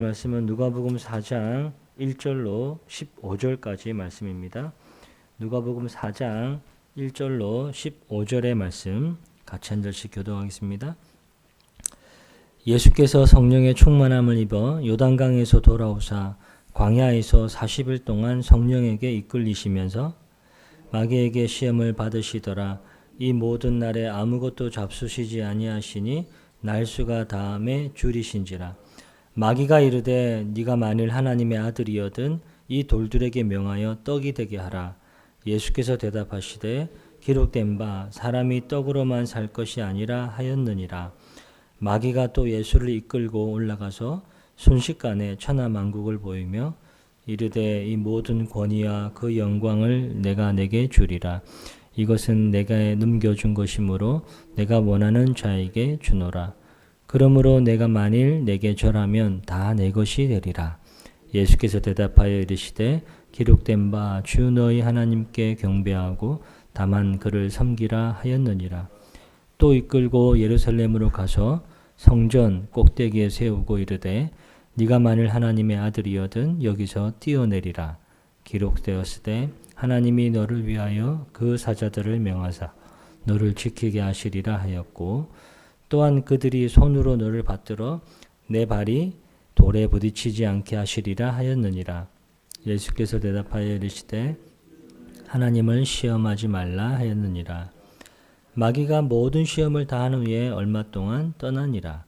말씀은 누가복음 4장 1절로 15절까지 말씀입니다. 누가복음 4장 1절로 15절의 말씀 같이 한 절씩 교독하겠습니다. 예수께서 성령의 충만함을 입어 요단강에서 돌아오사 광야에서 40일 동안 성령에게 이끌리시면서 마귀에게 시험을 받으시더라. 이 모든 날에 아무것도 잡수시지 아니하시니 날수가 다함에 줄이신지라. 마귀가 이르되 네가 만일 하나님의 아들이여든 이 돌들에게 명하여 떡이 되게 하라. 예수께서 대답하시되 기록된 바 사람이 떡으로만 살 것이 아니라 하였느니라. 마귀가 또 예수를 이끌고 올라가서 순식간에 천하만국을 보이며 이르되 이 모든 권위와 그 영광을 내가 내게 주리라. 이것은 내가 넘겨준 것이므로 내가 원하는 자에게 주노라. 그러므로 내가 만일 내게 절하면 다 내 것이 되리라. 예수께서 대답하여 이르시되 기록된 바 주 너희 하나님께 경배하고 다만 그를 섬기라 하였느니라. 또 이끌고 예루살렘으로 가서 성전 꼭대기에 세우고 이르되 네가 만일 하나님의 아들이여든 여기서 뛰어내리라. 기록되었으되 하나님이 너를 위하여 그 사자들을 명하사 너를 지키게 하시리라 하였고 또한 그들이 손으로 너를 받들어 내 발이 돌에 부딪히지 않게 하시리라 하였느니라. 예수께서 대답하여 이르시되 하나님을 시험하지 말라 하였느니라. 마귀가 모든 시험을 다한 후에 얼마 동안 떠나니라.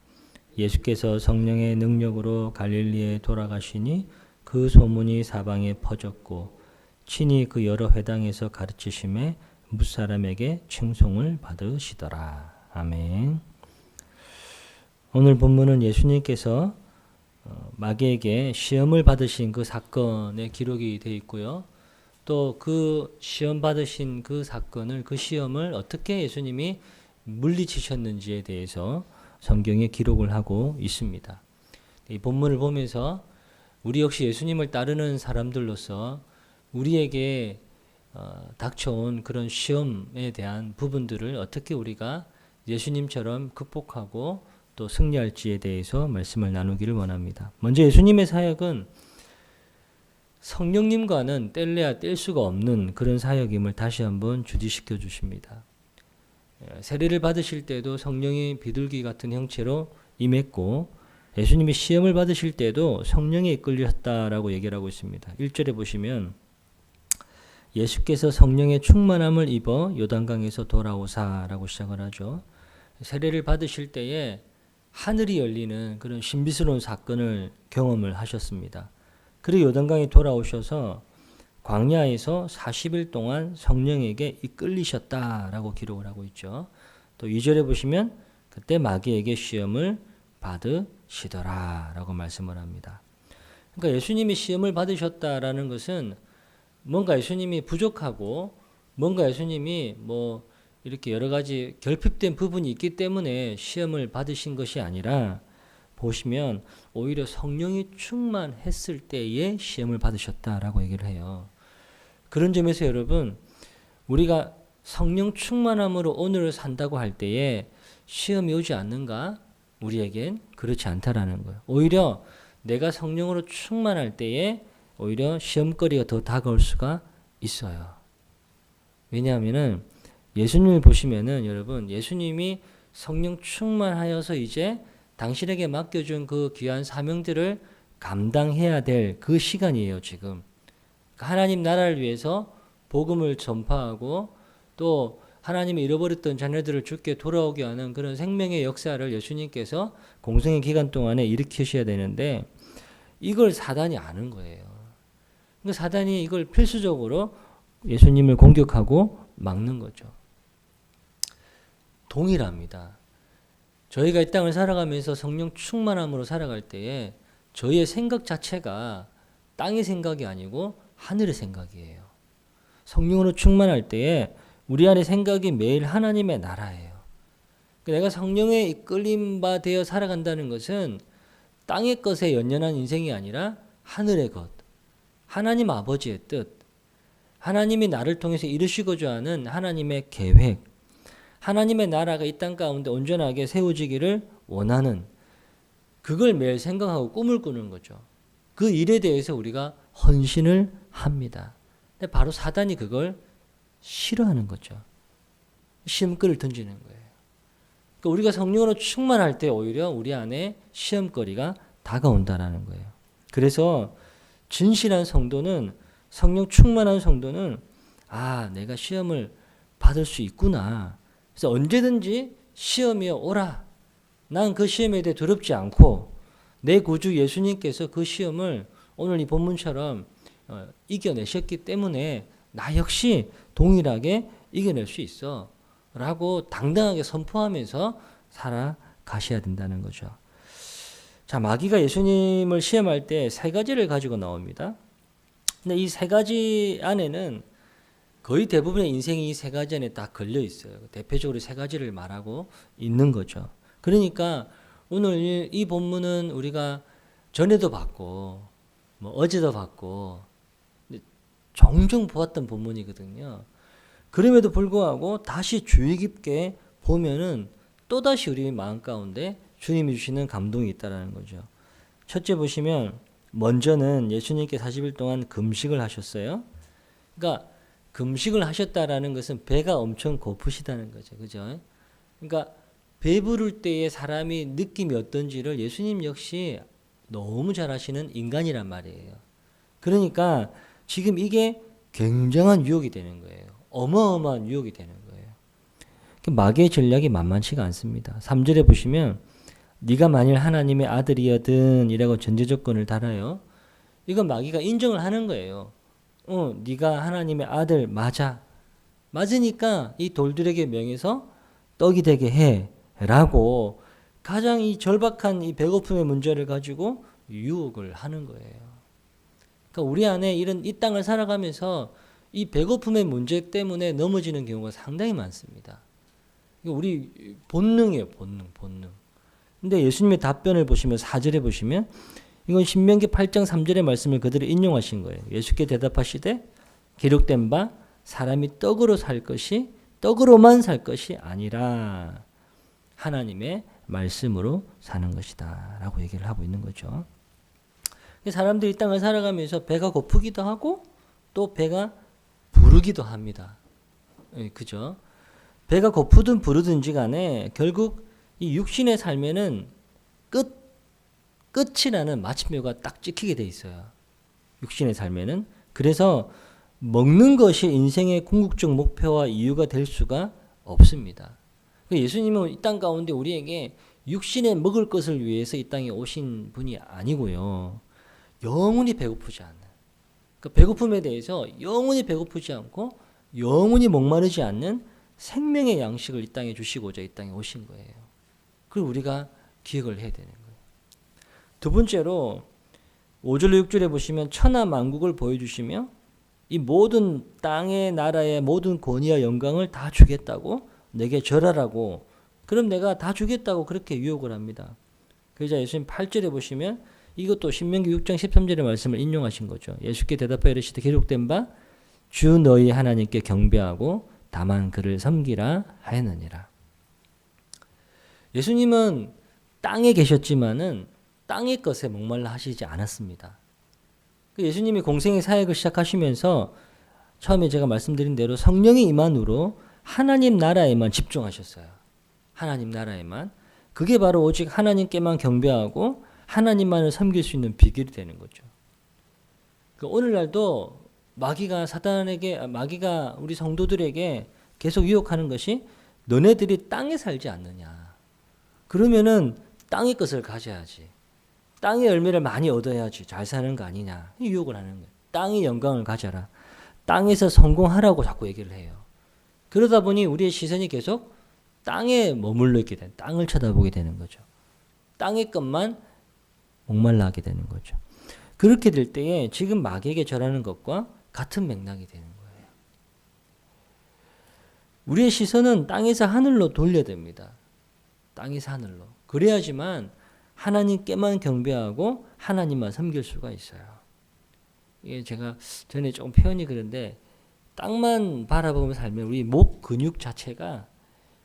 예수께서 성령의 능력으로 갈릴리에 돌아가시니 그 소문이 사방에 퍼졌고 친히 그 여러 회당에서 가르치심에 무사람에게 칭송을 받으시더라. 아멘. 오늘 본문은 예수님께서 마귀에게 시험을 받으신 그 사건의 기록이 되어 있고요. 또 그 시험 받으신 그 사건을, 그 시험을 어떻게 예수님이 물리치셨는지에 대해서 성경에 기록을 하고 있습니다. 이 본문을 보면서 우리 역시 예수님을 따르는 사람들로서 우리에게 닥쳐온 그런 시험에 대한 부분들을 어떻게 우리가 예수님처럼 극복하고 또 승리할지에 대해서 말씀을 나누기를 원합니다. 먼저 예수님의 사역은 성령님과는 뗄래야 뗄 수가 없는 그런 사역임을 다시 한번 주지시켜 주십니다. 세례를 받으실 때도 성령의 비둘기 같은 형체로 임했고 예수님이 시험을 받으실 때도 성령에 이끌렸다라고 얘기를 하고 있습니다. 1절에 보시면 예수께서 성령의 충만함을 입어 요단강에서 돌아오사라고 시작을 하죠. 세례를 받으실 때에 하늘이 열리는 그런 신비스러운 사건을 경험을 하셨습니다. 그리고 요단강에 돌아오셔서 광야에서 40일 동안 성령에게 이끌리셨다라고 기록을 하고 있죠. 또 2절에 보시면 그때 마귀에게 시험을 받으시더라라고 말씀을 합니다. 그러니까 예수님이 시험을 받으셨다라는 것은 뭔가 예수님이 부족하고 뭔가 예수님이 이렇게 여러 가지 결핍된 부분이 있기 때문에 시험을 받으신 것이 아니라 보시면 오히려 성령이 충만했을 때에 시험을 받으셨다라고 얘기를 해요. 그런 점에서 여러분 우리가 성령 충만함으로 오늘을 산다고 할 때에 시험이 오지 않는가? 우리에겐 그렇지 않다라는 거예요. 오히려 내가 성령으로 충만할 때에 오히려 시험거리가 더 다가올 수가 있어요. 왜냐하면은 예수님을 보시면은 여러분 예수님이 성령 충만하여서 이제 당신에게 맡겨준 그 귀한 사명들을 감당해야 될 그 시간이에요 지금. 하나님 나라를 위해서 복음을 전파하고 또 하나님이 잃어버렸던 자녀들을 주께 돌아오게 하는 그런 생명의 역사를 예수님께서 공생의 기간 동안에 일으키셔야 되는데 이걸 사단이 아는 거예요. 그러니까 사단이 이걸 필수적으로 예수님을 공격하고 막는 거죠. 동일합니다. 저희가 이 땅을 살아가면서 성령 충만함으로 살아갈 때에 저희의 생각 자체가 땅의 생각이 아니고 하늘의 생각이에요. 성령으로 충만할 때에 우리 안의 생각이 매일 하나님의 나라예요. 내가 성령에 이끌림 바 되어 살아간다는 것은 땅의 것에 연연한 인생이 아니라 하늘의 것, 하나님 아버지의 뜻, 하나님이 나를 통해서 이루시고자 하는 하나님의 계획, 하나님의 나라가 이 땅 가운데 온전하게 세워지기를 원하는 그걸 매일 생각하고 꿈을 꾸는 거죠. 그 일에 대해서 우리가 헌신을 합니다. 근데 바로 사단이 그걸 싫어하는 거죠. 시험거리를 던지는 거예요. 그러니까 우리가 성령으로 충만할 때 오히려 우리 안에 시험거리가 다가온다라는 거예요. 그래서 진실한 성도는, 성령 충만한 성도는 내가 시험을 받을 수 있구나. 그래서 언제든지 시험이 오라. 난 그 시험에 대해 두렵지 않고 내 구주 예수님께서 그 시험을 오늘 이 본문처럼 이겨내셨기 때문에 나 역시 동일하게 이겨낼 수 있어 라고 당당하게 선포하면서 살아가셔야 된다는 거죠. 자, 마귀가 예수님을 시험할 때 세 가지를 가지고 나옵니다. 근데 이 세 가지 안에는 거의 대부분의 인생이 이 세 가지 안에 다 걸려 있어요. 대표적으로 세 가지를 말하고 있는 거죠. 그러니까 오늘 이 본문은 우리가 전에도 봤고 어제도 봤고 종종 보았던 본문이거든요. 그럼에도 불구하고 다시 주의 깊게 보면은 또다시 우리 마음 가운데 주님이 주시는 감동이 있다라는 거죠. 첫째 보시면 먼저는 예수님께 40일 동안 금식을 하셨어요. 그러니까 금식을 하셨다라는 것은 배가 엄청 고프시다는 거죠. 그죠? 그러니까 배부를 때의 사람이 느낌이 어떤지를 예수님 역시 너무 잘 아시는 인간이란 말이에요. 그러니까 지금 이게 굉장한 유혹이 되는 거예요. 어마어마한 유혹이 되는 거예요. 마귀의 전략이 만만치가 않습니다. 3절에 보시면 네가 만일 하나님의 아들이여든 이라고 전제 조건을 달아요. 이건 마귀가 인정을 하는 거예요. 네가 하나님의 아들 맞아. 맞으니까 이 돌들에게 명해서 떡이 되게 해 라고 가장 이 절박한 이 배고픔의 문제를 가지고 유혹을 하는 거예요. 그러니까 우리 안에 이런 이 땅을 살아가면서 이 배고픔의 문제 때문에 넘어지는 경우가 상당히 많습니다. 우리 본능이에요. 본능. 근데 예수님의 답변을 보시면 4절에 보시면 이건 신명기 8장 3절의 말씀을 그대로 인용하신 거예요. 예수께 대답하시되 기록된 바 사람이 떡으로만 살 것이 아니라 하나님의 말씀으로 사는 것이다 라고 얘기를 하고 있는 거죠. 사람들이 이 땅을 살아가면서 배가 고프기도 하고 또 배가 부르기도 합니다. 그죠? 배가 고프든 부르든지 간에 결국 이 육신의 삶에는 끝이라는 마침표가 딱 찍히게 돼 있어요. 육신의 삶에는. 그래서 먹는 것이 인생의 궁극적 목표와 이유가 될 수가 없습니다. 예수님은 이 땅 가운데 우리에게 육신에 먹을 것을 위해서 이 땅에 오신 분이 아니고요. 영원히 배고프지 않는. 그러니까 배고픔에 대해서 영원히 배고프지 않고 영원히 목마르지 않는 생명의 양식을 이 땅에 주시고자 이 땅에 오신 거예요. 그걸 우리가 기억을 해야 되는 거예요. 두 번째로 5절로 6절에 보시면 천하 만국을 보여주시며 이 모든 땅의 나라의 모든 권위와 영광을 다 주겠다고 내게 절하라고 그럼 내가 다 주겠다고 그렇게 유혹을 합니다. 그러자 예수님 8절에 보시면 이것도 신명기 6장 13절의 말씀을 인용하신 거죠. 예수께 대답하여 이르시되 기록된 바 주 너희 하나님께 경배하고 다만 그를 섬기라 하였느니라. 예수님은 땅에 계셨지만은 땅의 것에 목말라 하시지 않았습니다. 예수님이 공생의 사역을 시작하시면서 처음에 제가 말씀드린 대로 성령의 임한으로 하나님 나라에만 집중하셨어요. 하나님 나라에만. 그게 바로 오직 하나님께만 경배하고 하나님만을 섬길 수 있는 비결이 되는 거죠. 오늘날도 마귀가 우리 성도들에게 계속 유혹하는 것이 너네들이 땅에 살지 않느냐. 그러면은 땅의 것을 가져야지. 땅의 열매를 많이 얻어야지 잘 사는 거 아니냐. 유혹을 하는 거예요. 땅의 영광을 가져라. 땅에서 성공하라고 자꾸 얘기를 해요. 그러다 보니 우리의 시선이 계속 땅에 머물러 있게 되는, 땅을 쳐다보게 되는 거죠. 땅의 것만 목말라 하게 되는 거죠. 그렇게 될 때에 지금 마귀에게 절하는 것과 같은 맥락이 되는 거예요. 우리의 시선은 땅에서 하늘로 돌려야 됩니다. 땅에서 하늘로. 그래야지만 하나님께만 경배하고 하나님만 섬길 수가 있어요. 이게 제가 전에 조금 표현이 그런데 땅만 바라보며 살면 우리 목 근육 자체가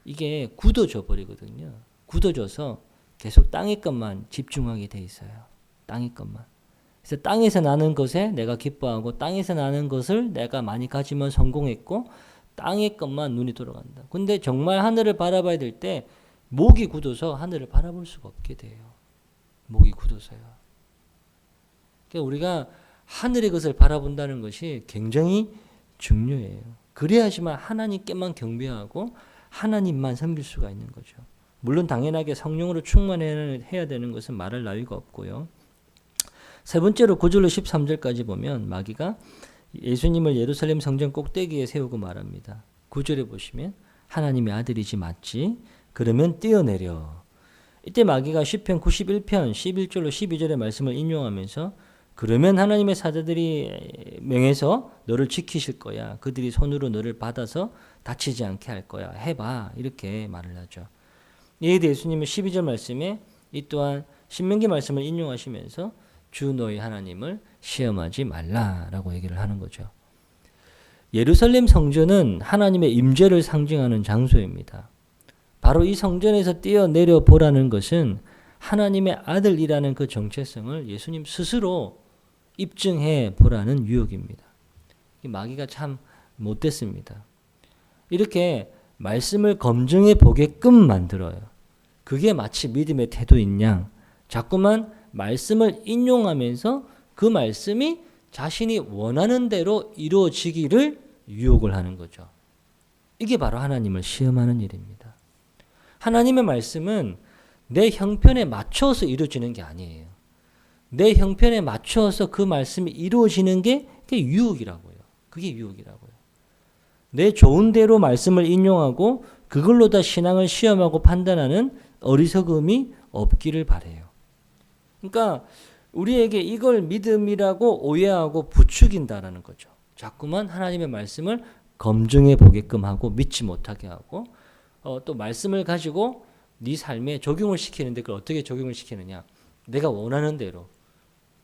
이게 굳어져 버리거든요. 굳어져서 계속 땅의 것만 집중하게 돼 있어요. 땅의 것만. 그래서 땅에서 나는 것에 내가 기뻐하고 땅에서 나는 것을 내가 많이 가지면 성공했고 땅의 것만 눈이 돌아간다. 근데 정말 하늘을 바라봐야 될 때 목이 굳어서 하늘을 바라볼 수가 없게 돼요. 목이 굳어서요. 그러니까 우리가 하늘의 것을 바라본다는 것이 굉장히 중요해요. 그래야지만 하나님께만 경배하고 하나님만 섬길 수가 있는 거죠. 물론 당연하게 성령으로 충만해야 되는 것은 말할 나위가 없고요. 세 번째로 9절로 13절까지 보면 마귀가 예수님을 예루살렘 성전 꼭대기에 세우고 말합니다. 9절에 보시면 하나님의 아들이지 맞지? 그러면 뛰어내려. 이때 마귀가 시편 91편 11절로 12절의 말씀을 인용하면서 그러면 하나님의 사자들이 명해서 너를 지키실 거야. 그들이 손으로 너를 받아서 다치지 않게 할 거야. 해봐. 이렇게 말을 하죠. 이에 대해 예수님은 12절 말씀에 이 또한 신명기 말씀을 인용하시면서 주 너희 하나님을 시험하지 말라라고 얘기를 하는 거죠. 예루살렘 성전은 하나님의 임재를 상징하는 장소입니다. 바로 이 성전에서 뛰어내려 보라는 것은 하나님의 아들이라는 그 정체성을 예수님 스스로 입증해 보라는 유혹입니다. 이 마귀가 참 못됐습니다. 이렇게 말씀을 검증해 보게끔 만들어요. 그게 마치 믿음의 태도인 양 자꾸만 말씀을 인용하면서 그 말씀이 자신이 원하는 대로 이루어지기를 유혹을 하는 거죠. 이게 바로 하나님을 시험하는 일입니다. 하나님의 말씀은 내 형편에 맞춰서 이루어지는 게 아니에요. 내 형편에 맞춰서 그 말씀이 이루어지는 게 그게 유혹이라고요. 그게 유혹이라고요. 내 좋은 대로 말씀을 인용하고 그걸로 다 신앙을 시험하고 판단하는 어리석음이 없기를 바라요. 그러니까 우리에게 이걸 믿음이라고 오해하고 부추긴다라는 거죠. 자꾸만 하나님의 말씀을 검증해 보게끔 하고 믿지 못하게 하고 또 말씀을 가지고 네 삶에 적용을 시키는데 그걸 어떻게 적용을 시키느냐? 내가 원하는 대로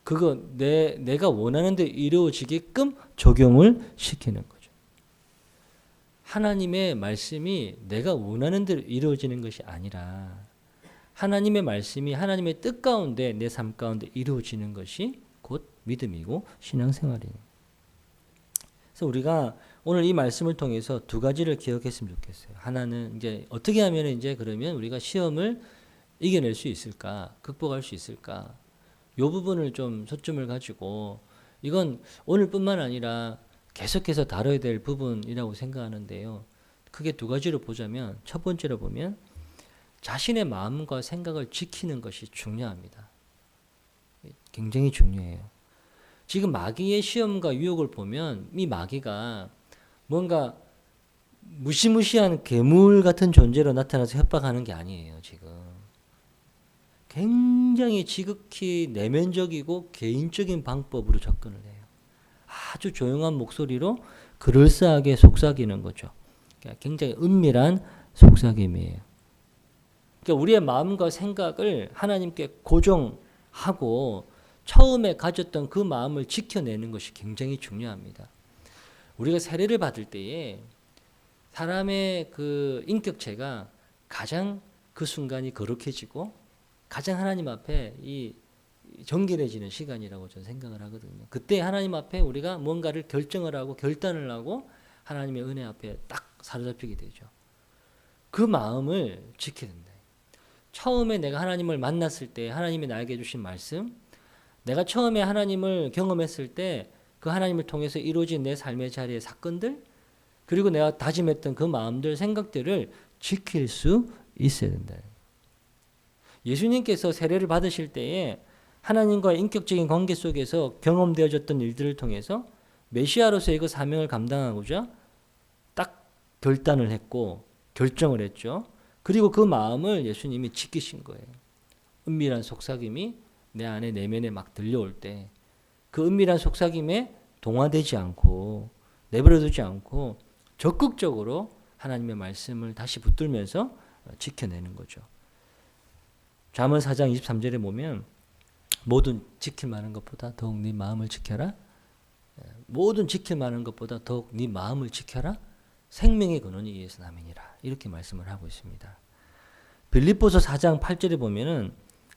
그거 내가 원하는 대로 이루어지게끔 적용을 시키는 거죠. 하나님의 말씀이 내가 원하는 대로 이루어지는 것이 아니라 하나님의 말씀이 하나님의 뜻 가운데 내 삶 가운데 이루어지는 것이 곧 믿음이고 신앙생활이에요. 그래서 우리가 오늘 이 말씀을 통해서 두 가지를 기억했으면 좋겠어요. 하나는 이제 어떻게 하면 이제 그러면 우리가 시험을 이겨낼 수 있을까? 극복할 수 있을까? 이 부분을 좀 초점을 가지고 이건 오늘뿐만 아니라 계속해서 다뤄야 될 부분이라고 생각하는데요. 크게 두 가지로 보자면 첫 번째로 보면 자신의 마음과 생각을 지키는 것이 중요합니다. 굉장히 중요해요. 지금 마귀의 시험과 유혹을 보면 이 마귀가 뭔가 무시무시한 괴물 같은 존재로 나타나서 협박하는 게 아니에요. 지금 굉장히 지극히 내면적이고 개인적인 방법으로 접근을 해요. 아주 조용한 목소리로 그럴싸하게 속삭이는 거죠. 그러니까 굉장히 은밀한 속삭임이에요. 그러니까 우리의 마음과 생각을 하나님께 고정하고 처음에 가졌던 그 마음을 지켜내는 것이 굉장히 중요합니다. 우리가 세례를 받을 때에 사람의 그 인격체가 가장 그 순간이 거룩해지고 가장 하나님 앞에 이 정결해지는 시간이라고 저는 생각을 하거든요. 그때 하나님 앞에 우리가 뭔가를 결정을 하고 결단을 하고 하나님의 은혜 앞에 딱 사로잡히게 되죠. 그 마음을 지켜야 된다. 처음에 내가 하나님을 만났을 때 하나님이 나에게 주신 말씀, 내가 처음에 하나님을 경험했을 때 그 하나님을 통해서 이루어진 내 삶의 자리의 사건들, 그리고 내가 다짐했던 그 마음들, 생각들을 지킬 수 있어야 된다. 예수님께서 세례를 받으실 때에 하나님과의 인격적인 관계 속에서 경험되어졌던 일들을 통해서 메시아로서의 그 사명을 감당하고자 딱 결단을 했고 결정을 했죠. 그리고 그 마음을 예수님이 지키신 거예요. 은밀한 속삭임이 내 안에 내면에 막 들려올 때 그 은밀한 속삭임에 동화되지 않고 내버려두지 않고 적극적으로 하나님의 말씀을 다시 붙들면서 지켜내는 거죠. 잠언 4장 23절에 보면 모든 지킬 만한 것보다 더욱 네 마음을 지켜라. 모든 지킬 만한 것보다 더욱 네 마음을 지켜라. 생명의 근원이 이에서 남이니라. 이렇게 말씀을 하고 있습니다. 빌립보서 4장 8절에 보면은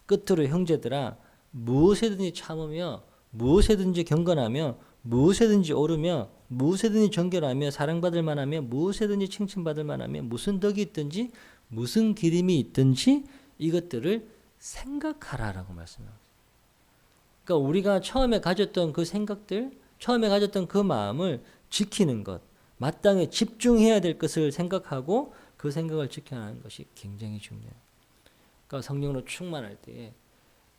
끝으로 형제들아 무엇에든지 참으며 무엇에든지 경건하며 무엇에든지 오르며 무엇에든지 정결하며 사랑받을 만하며 무엇에든지 칭찬받을 만하며 무슨 덕이 있든지 무슨 기림이 있든지 이것들을 생각하라라고 말씀합니다. 그러니까 우리가 처음에 가졌던 그 생각들, 처음에 가졌던 그 마음을 지키는 것, 마땅히 집중해야 될 것을 생각하고 그 생각을 지켜나가는 것이 굉장히 중요해요. 그러니까 성령으로 충만할 때에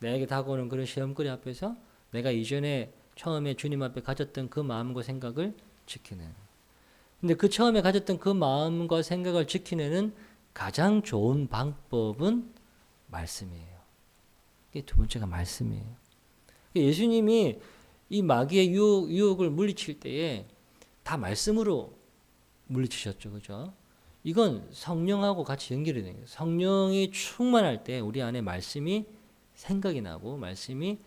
나에게 다가오는 그런 시험거리 앞에서 내가 이전에 처음에 주님 앞에 가졌던 그 마음과 생각을 지키는. 근데 그 처음에 가졌던 그 마음과 생각을 지키는 가장 좋은 방법은 말씀이에요. 이게 두 번째가 말씀이에요. 예수님이 이 마귀의 유혹을 물리칠 때에 다 말씀으로 물리치셨죠. 그죠? 이건 성령하고 같이 연결이 되는 거예요. 성령이 충만할 때 우리 안에 말씀이 생각이 나고 말씀이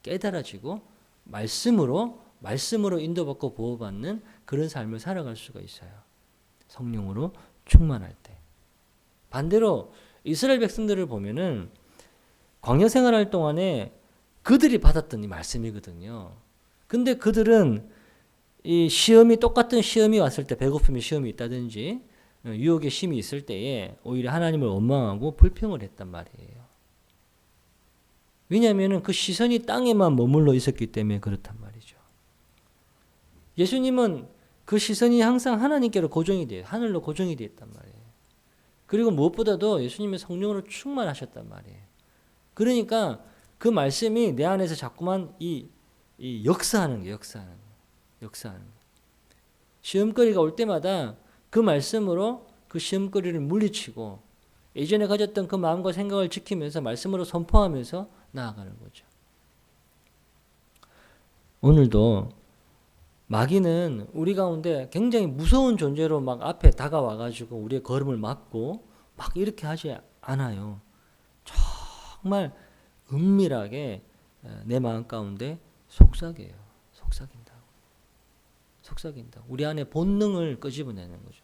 깨달아지고 말씀으로 인도받고 보호받는 그런 삶을 살아갈 수가 있어요. 성령으로 충만할 때. 반대로 이스라엘 백성들을 보면은 광야 생활할 동안에 그들이 받았던 이 말씀이거든요. 근데 그들은 이 시험이 똑같은 시험이 왔을 때 배고픔의 시험이 있다든지 유혹의 심이 있을 때에 오히려 하나님을 원망하고 불평을 했단 말이에요. 왜냐하면 그 시선이 땅에만 머물러 있었기 때문에 그렇단 말이죠. 예수님은 그 시선이 항상 하나님께로 고정이 돼요. 하늘로 고정이 되어 있단 말이에요. 그리고 무엇보다도 예수님의 성령으로 충만하셨단 말이에요. 그러니까 그 말씀이 내 안에서 자꾸만 이 역사하는 게 역사하는 거. 시험거리가 올 때마다 그 말씀으로 그 시험거리를 물리치고 예전에 가졌던 그 마음과 생각을 지키면서 말씀으로 선포하면서 나아가는 거죠. 오늘도 마귀는 우리 가운데 굉장히 무서운 존재로 막 앞에 다가와가지고 우리의 걸음을 막고 막 이렇게 하지 않아요. 정말 은밀하게 내 마음 가운데 속삭여요. 속삭인다. 우리 안에 본능을 끄집어내는 거죠.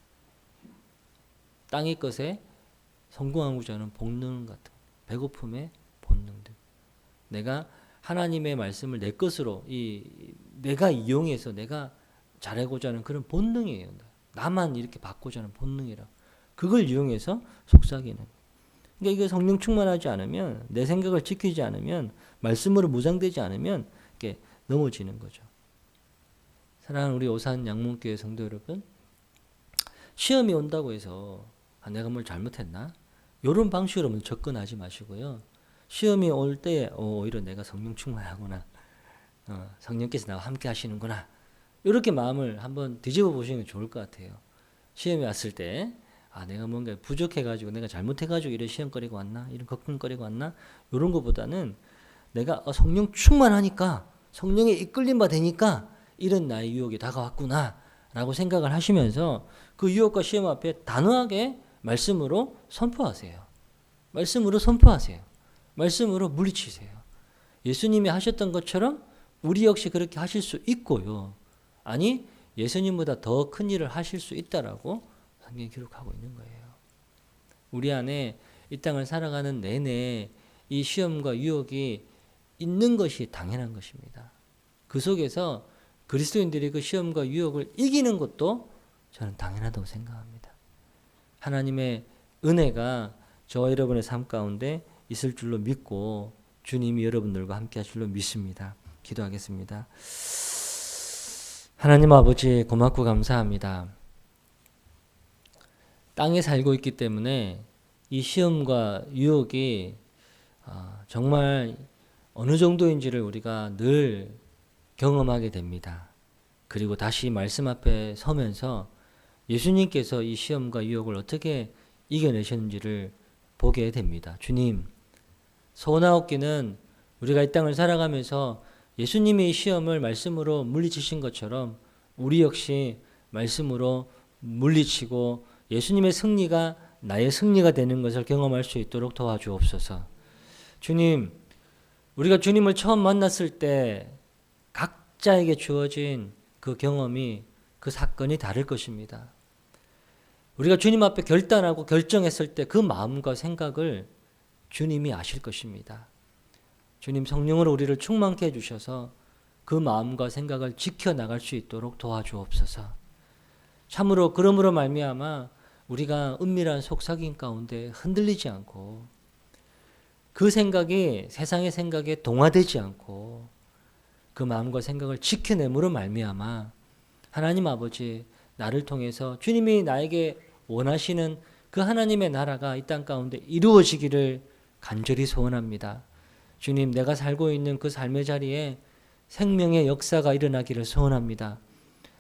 땅의 것에 성공하고자 하는 본능 같은 배고픔의 본능들. 내가 하나님의 말씀을 내 것으로 내가 이용해서 내가 잘하고자 하는 그런 본능이에요. 나만 이렇게 받고자 하는 본능이라. 그걸 이용해서 속삭이는. 그러니까 이거 성령 충만하지 않으면 내 생각을 지키지 않으면 말씀으로 무장되지 않으면 이렇게 넘어지는 거죠. 사랑하는 우리 오산 양문교회 성도 여러분, 시험이 온다고 해서 내가 뭘 잘못했나? 이런 방식으로 접근하지 마시고요. 시험이 올 때 오히려 내가 성령 충만하구나. 성령께서 나와 함께 하시는구나. 이렇게 마음을 한번 뒤집어 보시는 게 좋을 것 같아요. 시험이 왔을 때 내가 뭔가 부족해가지고 내가 잘못해가지고 이런 시험거리가 왔나? 이런 걱정거리가 왔나? 이런 것보다는 내가 성령 충만하니까 성령에 이끌림 바 되니까 이런 나의 유혹이 다가왔구나 라고 생각을 하시면서 그 유혹과 시험 앞에 단호하게 말씀으로 선포하세요. 말씀으로 물리치세요. 예수님이 하셨던 것처럼 우리 역시 그렇게 하실 수 있고요. 아니 예수님보다 더 큰 일을 하실 수 있다라고 성경이 기록하고 있는 거예요. 우리 안에 이 땅을 살아가는 내내 이 시험과 유혹이 있는 것이 당연한 것입니다. 그 속에서 그리스도인들이 그 시험과 유혹을 이기는 것도 저는 당연하다고 생각합니다. 하나님의 은혜가 저와 여러분의 삶 가운데 있을 줄로 믿고 주님이 여러분들과 함께 하실 줄로 믿습니다. 기도하겠습니다. 하나님 아버지 고맙고 감사합니다. 땅에 살고 있기 때문에 이 시험과 유혹이 정말 어느 정도인지를 우리가 늘 경험하게 됩니다. 그리고 다시 말씀 앞에 서면서 예수님께서 이 시험과 유혹을 어떻게 이겨내셨는지를 보게 됩니다. 주님, 소원하옵기는 우리가 이 땅을 살아가면서 예수님이 이 시험을 말씀으로 물리치신 것처럼 우리 역시 말씀으로 물리치고 예수님의 승리가 나의 승리가 되는 것을 경험할 수 있도록 도와주옵소서. 주님, 우리가 주님을 처음 만났을 때 각자에게 주어진 그 경험이 그 사건이 다를 것입니다. 우리가 주님 앞에 결단하고 결정했을 때 그 마음과 생각을 주님이 아실 것입니다. 주님 성령으로 우리를 충만케 해주셔서 그 마음과 생각을 지켜나갈 수 있도록 도와주옵소서. 참으로 그러므로 말미암아 우리가 은밀한 속삭임 가운데 흔들리지 않고 그 생각이 세상의 생각에 동화되지 않고 그 마음과 생각을 지켜냄으로 말미암아 하나님 아버지 나를 통해서 주님이 나에게 원하시는 그 하나님의 나라가 이 땅 가운데 이루어지기를 간절히 소원합니다. 주님, 내가 살고 있는 그 삶의 자리에 생명의 역사가 일어나기를 소원합니다.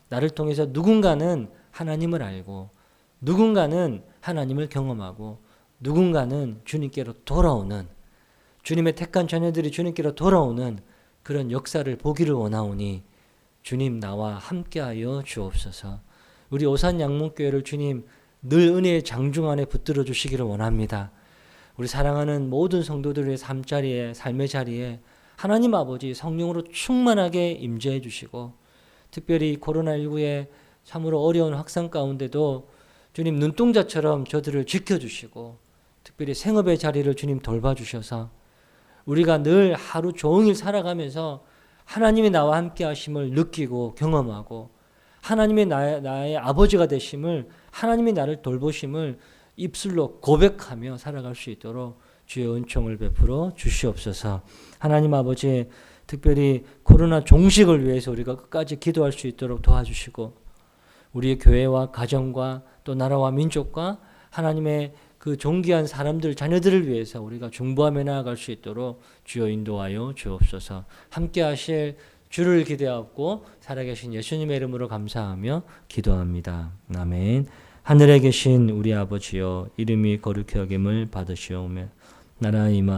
나를 통해서 누군가는 하나님을 알고 누군가는 하나님을 경험하고 누군가는 주님께로 돌아오는 주님의 택한 자녀들이 주님께로 돌아오는 그런 역사를 보기를 원하오니 주님 나와 함께하여 주옵소서. 우리 오산 양문교회를 주님 늘 은혜의 장중 안에 붙들어 주시기를 원합니다. 우리 사랑하는 모든 성도들의 삶의 자리에 하나님 아버지 성령으로 충만하게 임재해 주시고 특별히 코로나19의 참으로 어려운 확산 가운데도 주님 눈동자처럼 저들을 지켜주시고 특별히 생업의 자리를 주님 돌봐주셔서 우리가 늘 하루 종일 살아가면서 하나님이 나와 함께 하심을 느끼고 경험하고 하나님의 나의 아버지가 되심을 하나님이 나를 돌보심을 입술로 고백하며 살아갈 수 있도록 주의 은총을 베풀어 주시옵소서. 하나님 아버지 특별히 코로나 종식을 위해서 우리가 끝까지 기도할 수 있도록 도와주시고 우리의 교회와 가정과 또 나라와 민족과 하나님의 그 존귀한 사람들 자녀들을 위해서 우리가 중보하며 나아갈 수 있도록 주여 인도하여 주옵소서. 함께 하실 주를 기대하고 살아계신 예수님의 이름으로 감사하며 기도합니다. 아멘. 하늘에 계신 우리 아버지여 이름이 거룩히 여김을 받으시오며 나라의 임하